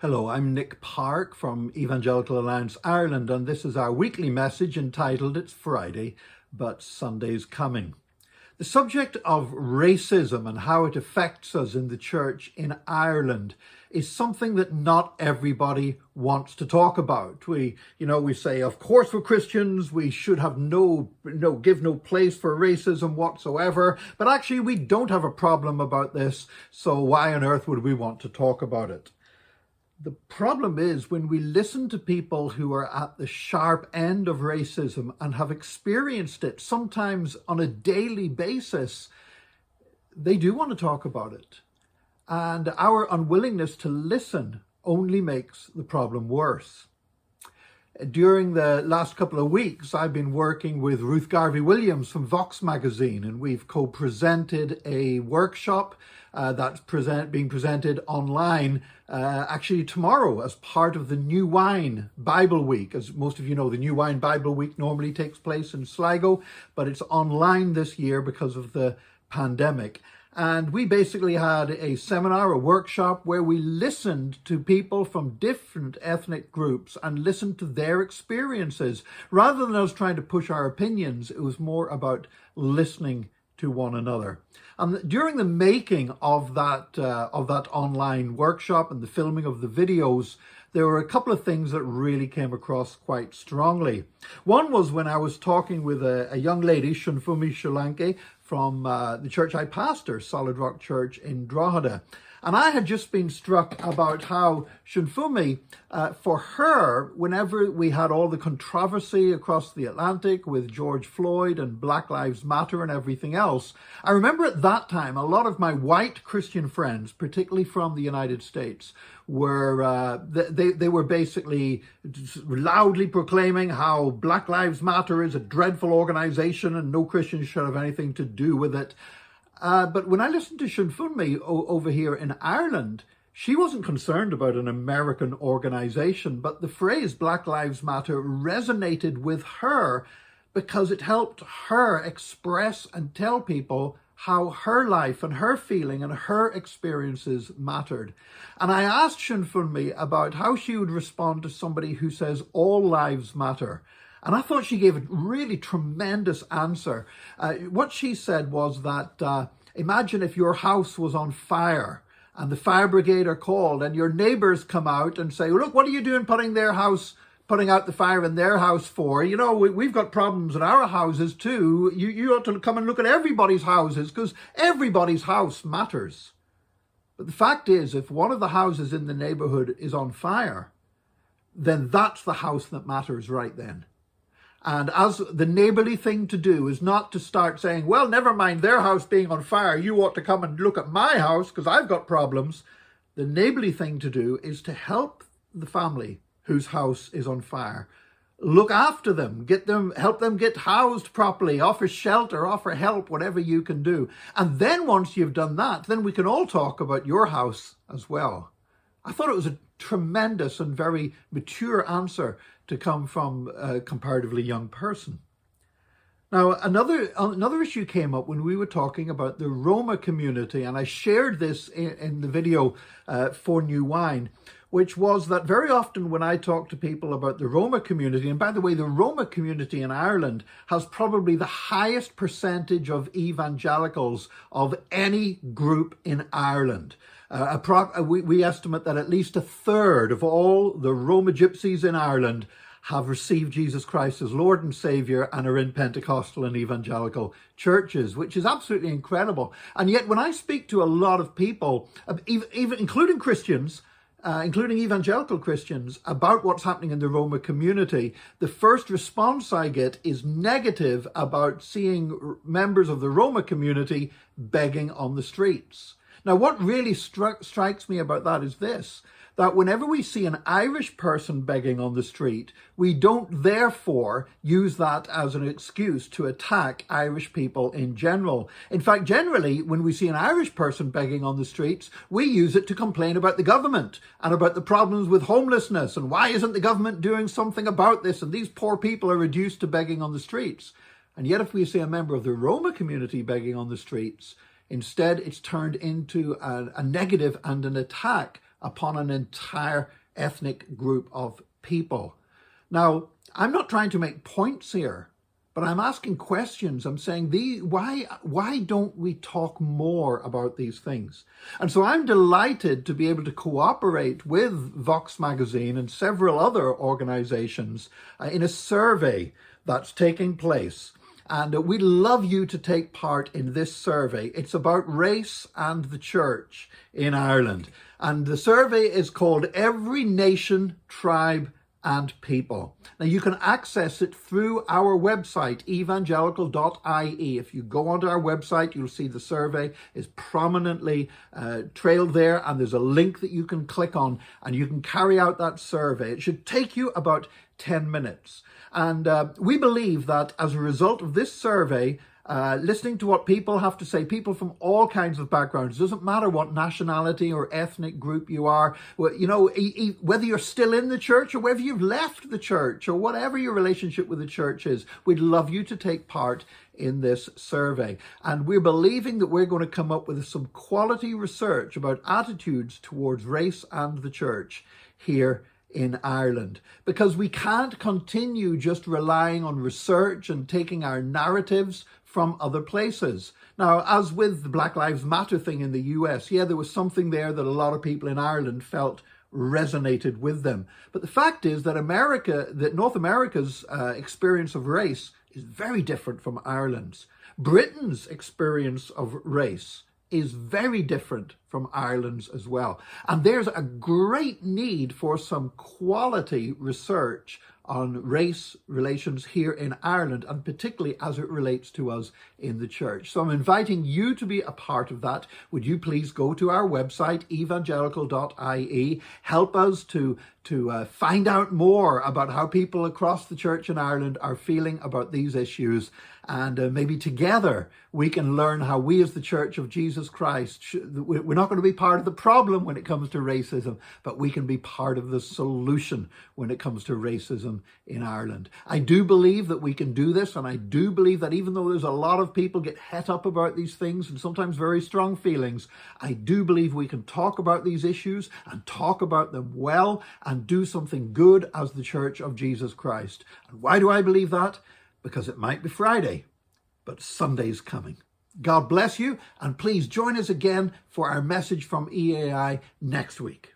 Hello, I'm Nick Park from Evangelical Alliance Ireland, and this is our weekly message entitled It's Friday, but Sunday's Coming. The subject of racism and how it affects us in the church in Ireland is something that not everybody wants to talk about. We say, of course, we're Christians, we should have give no place for racism whatsoever, but actually we don't have a problem about this, so why on earth would we want to talk about it? The problem is when we listen to people who are at the sharp end of racism and have experienced it, sometimes on a daily basis, they do want to talk about it. And our unwillingness to listen only makes the problem worse. During the last couple of weeks, I've been working with Ruth Garvey-Williams from Vox magazine, and we've co-presented a workshop that's being presented online actually tomorrow as part of the New Wine Bible Week. As most of you know, the New Wine Bible Week normally takes place in Sligo, but it's online this year because of the pandemic. And we basically had a seminar, a workshop, where we listened to people from different ethnic groups and listened to their experiences. Rather than us trying to push our opinions, it was more about listening to one another. And during the making of that online workshop and the filming of the videos, there were a couple of things that really came across quite strongly. One was when I was talking with a young lady, Shunfumi Shalanke, from the church I pastor, Solid Rock Church in Drogheda. And I had just been struck about how Shunfumi, for her, whenever we had all the controversy across the Atlantic with George Floyd and Black Lives Matter and everything else, I remember at that time, a lot of my white Christian friends, particularly from the United States, were they were basically loudly proclaiming how Black Lives Matter is a dreadful organization and no Christians should have anything to do with it. But when I listened to Shunfumi over here in Ireland, she wasn't concerned about an American organization, but the phrase Black Lives Matter resonated with her because it helped her express and tell people how her life and her feeling and her experiences mattered. And I asked Shunfumi about how she would respond to somebody who says all lives matter. And I thought she gave a really tremendous answer. What she said was that imagine if your house was on fire and the fire brigade are called and your neighbors come out and say, look, what are you doing putting out the fire in their house for? You know, we've got problems in our houses too. You ought to come and look at everybody's houses because everybody's house matters. But the fact is, if one of the houses in the neighborhood is on fire, then that's the house that matters right then. And as the neighborly thing to do is not to start saying, well, never mind their house being on fire, you ought to come and look at my house because I've got problems. The neighborly thing to do is to help the family whose house is on fire. Look after them, help them get housed properly, offer shelter, offer help, whatever you can do. And then once you've done that, then we can all talk about your house as well. I thought it was a tremendous and very mature answer to come from a comparatively young person. Now, another issue came up when we were talking about the Roma community, and I shared this in the video for New Wine, which was that very often when I talk to people about the Roma community, and by the way, the Roma community in Ireland has probably the highest percentage of evangelicals of any group in Ireland. We estimate that at least a third of all the Roma gypsies in Ireland have received Jesus Christ as Lord and Savior and are in Pentecostal and evangelical churches, which is absolutely incredible. And yet when I speak to a lot of people, even including Christians, including evangelical Christians, about what's happening in the Roma community, the first response I get is negative about seeing members of the Roma community begging on the streets. Now, what really strikes me about that is this, that whenever we see an Irish person begging on the street, we don't therefore use that as an excuse to attack Irish people in general. In fact, generally, when we see an Irish person begging on the streets, we use it to complain about the government and about the problems with homelessness and why isn't the government doing something about this, and these poor people are reduced to begging on the streets. And yet if we see a member of the Roma community begging on the streets, instead it's turned into a negative and an attack upon an entire ethnic group of people. Now, I'm not trying to make points here, but I'm asking questions. I'm saying, why don't we talk more about these things? And so I'm delighted to be able to cooperate with Vox Magazine and several other organizations in a survey that's taking place. And we'd love you to take part in this survey. It's about race and the church in Ireland. And the survey is called Every Nation, Tribe and People. Now you can access it through our website, evangelical.ie. If you go onto our website, you'll see the survey is prominently trailed there, and there's a link that you can click on and you can carry out that survey. It should take you about 10 minutes. And we believe that as a result of this survey, listening to what people have to say, people from all kinds of backgrounds, doesn't matter what nationality or ethnic group you are, you know, whether you're still in the church or whether you've left the church or whatever your relationship with the church is, we'd love you to take part in this survey. And we're believing that we're going to come up with some quality research about attitudes towards race and the church here in Ireland, because we can't continue just relying on research and taking our narratives from other places. Now, as with the Black Lives Matter thing in the US, yeah, there was something there that a lot of people in Ireland felt resonated with them. But the fact is that North America's experience of race is very different from Ireland's. Britain's experience of race is very different from Ireland's as well. And there's a great need for some quality research on race relations here in Ireland, and particularly as it relates to us in the church. So I'm inviting you to be a part of that. Would you please go to our website, evangelical.ie, help us to find out more about how people across the church in Ireland are feeling about these issues, and maybe together we can learn how we as the Church of Jesus Christ, we're not going to be part of the problem when it comes to racism, but we can be part of the solution when it comes to racism in Ireland. I do believe that we can do this, and I do believe that even though there's a lot of people get het up about these things and sometimes very strong feelings, I do believe we can talk about these issues and talk about them well and do something good as the Church of Jesus Christ. And why do I believe that? Because it might be Friday, but Sunday's coming. God bless you, and please join us again for our message from EAI next week.